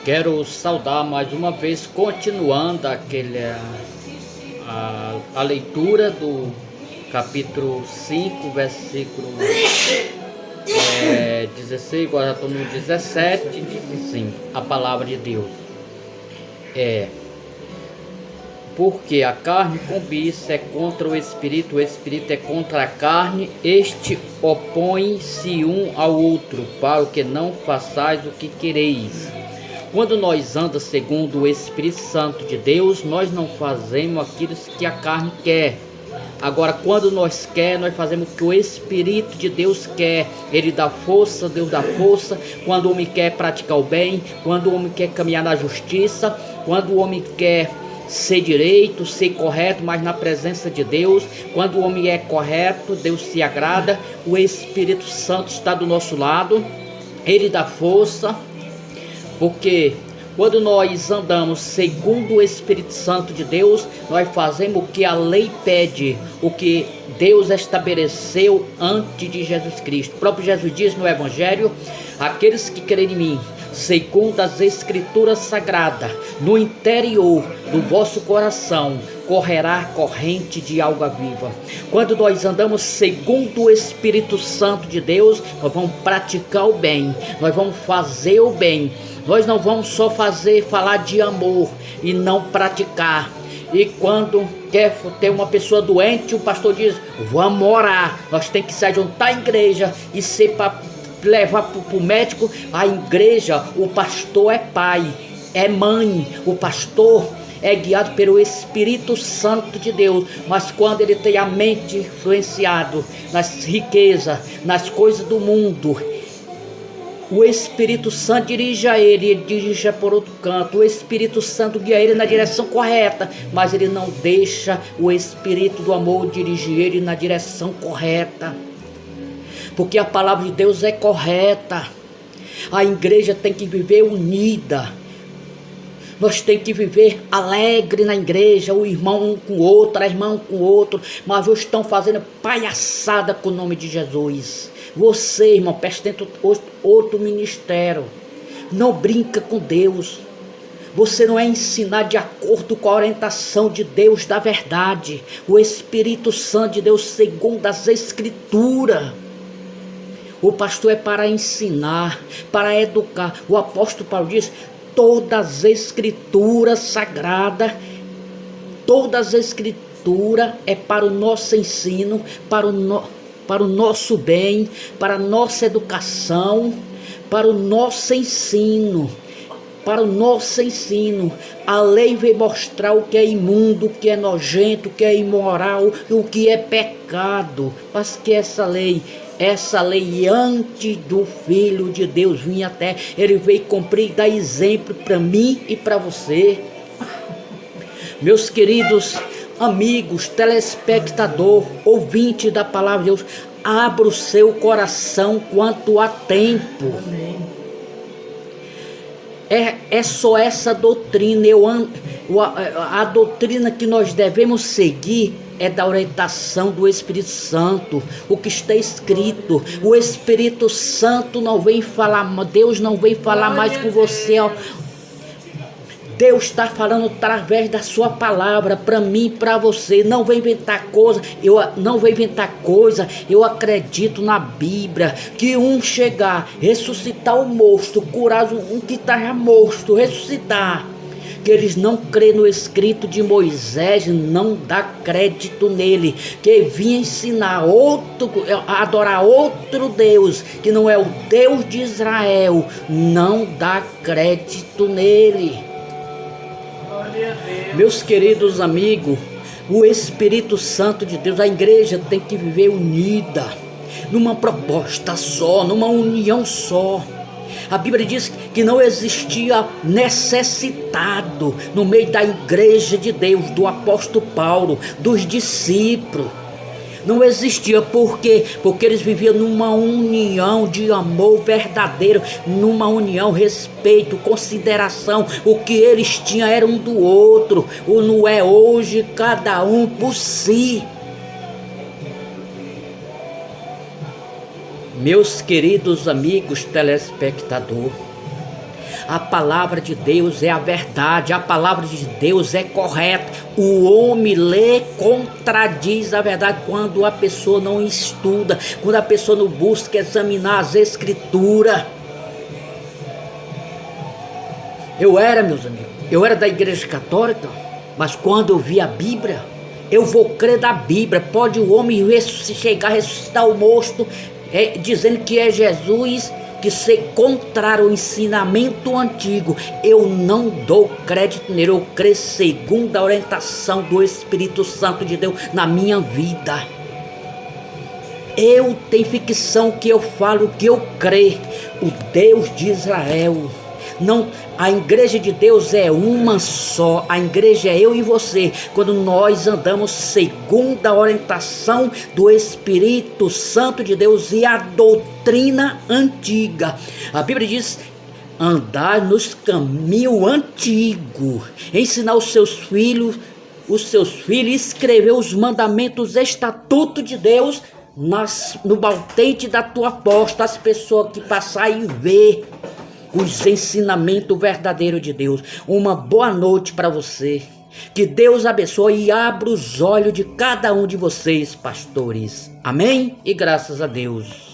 Quero saudar mais uma vez, continuando a leitura do capítulo 5, versículo 16, agora já estou no 17, diz assim, a palavra de Deus. Porque a carne cobiça é contra o espírito é contra a carne, este opõe-se um ao outro, para que não façais o que quereis. Quando nós andamos segundo o Espírito Santo de Deus, nós não fazemos aquilo que a carne quer. Agora, quando nós fazemos o que o Espírito de Deus quer. Ele dá força, Deus dá força. Quando o homem quer praticar o bem, quando o homem quer caminhar na justiça, quando o homem quer ser direito, ser correto, mas na presença de Deus, quando o homem é correto, Deus se agrada, o Espírito Santo está do nosso lado, ele dá força. Porque quando nós andamos segundo o Espírito Santo de Deus, nós fazemos o que a lei pede, o que Deus estabeleceu antes de Jesus Cristo. O próprio Jesus diz no Evangelho: aqueles que crerem em mim, segundo as Escrituras Sagradas, no interior do vosso coração correrá corrente de água viva. Quando nós andamos segundo o Espírito Santo de Deus, nós vamos praticar o bem, nós vamos fazer o bem. Nós não vamos só falar de amor e não praticar. E quando quer ter uma pessoa doente, o pastor diz: vamos orar. Nós temos que se juntar à igreja e ser para levar para o médico. A igreja, o pastor é pai, é mãe, o pastor é guiado pelo Espírito Santo de Deus. Mas quando ele tem a mente influenciado nas riquezas, nas coisas do mundo, o Espírito Santo dirige a ele dirige por outro canto. O Espírito Santo guia ele na direção correta, mas ele não deixa o Espírito do amor dirigir ele na direção correta. Porque a palavra de Deus é correta. A igreja tem que viver unida. Nós temos que viver alegre na igreja, o irmão um com o outro, a irmã um com o outro, mas hoje estão fazendo palhaçada com o nome de Jesus. Você, irmão, preste dentro outro ministério. Não brinca com Deus. Você não é ensinado de acordo com a orientação de Deus da verdade. O Espírito Santo de Deus segundo as Escrituras. O pastor é para ensinar, para educar. O apóstolo Paulo diz: todas as Escrituras sagradas, todas as Escrituras é para o nosso ensino, para o nosso bem, para a nossa educação, para o nosso ensino. Para o nosso ensino. A lei veio mostrar o que é imundo, o que é nojento, o que é imoral, o que é pecado. Mas que essa lei antes do Filho de Deus vir até, ele veio cumprir e dar exemplo para mim e para você. Meus queridos amigos, telespectador, ouvinte da palavra de Deus, abra o seu coração quanto há tempo. É só essa doutrina, a doutrina que nós devemos seguir é da orientação do Espírito Santo, o que está escrito. O Espírito Santo não vem falar, Deus não vem falar mais com você, ó. Deus está falando através da sua palavra para mim e para você. Não vem inventar coisa. Eu acredito na Bíblia que chegar, ressuscitar o morto, curar um que está morto, ressuscitar. Que eles não crêem no escrito de Moisés, não dá crédito nele. Que vinha ensinar a adorar outro Deus, que não é o Deus de Israel, não dá crédito nele. Meus queridos amigos, o Espírito Santo de Deus, a igreja tem que viver unida, numa proposta só, numa união só. A Bíblia diz que não existia necessitado no meio da igreja de Deus, do apóstolo Paulo, dos discípulos. Não existia, por quê? Porque eles viviam numa união de amor verdadeiro, numa união, respeito, consideração. O que eles tinham era um do outro. O não é hoje, cada um por si. Meus queridos amigos telespectadores, A palavra de Deus é a verdade, a palavra de Deus é correta. O homem lê, contradiz a verdade quando a pessoa não estuda, quando a pessoa não busca examinar as escrituras. Meus amigos, eu era da igreja católica, mas quando eu vi a Bíblia, eu vou crer da Bíblia. Pode o homem chegar a ressuscitar o morto, dizendo que é Jesus, que ser contrário ao ensinamento antigo, eu não dou crédito nele. Eu creio segundo a orientação do Espírito Santo de Deus na minha vida. Eu tenho ficção que eu falo, que eu creio. O Deus de Israel. Não, a igreja de Deus é uma só. A igreja é eu e você. Quando nós andamos segundo a orientação do Espírito Santo de Deus e a doutrina antiga. A Bíblia diz: andar nos caminhos antigos, ensinar os seus filhos, escrever os mandamentos, estatutos de Deus no baltete da tua porta. As pessoas que passarem e ver os ensinamentos verdadeiros de Deus. Uma boa noite para você. Que Deus abençoe e abra os olhos de cada um de vocês, pastores. Amém? E graças a Deus.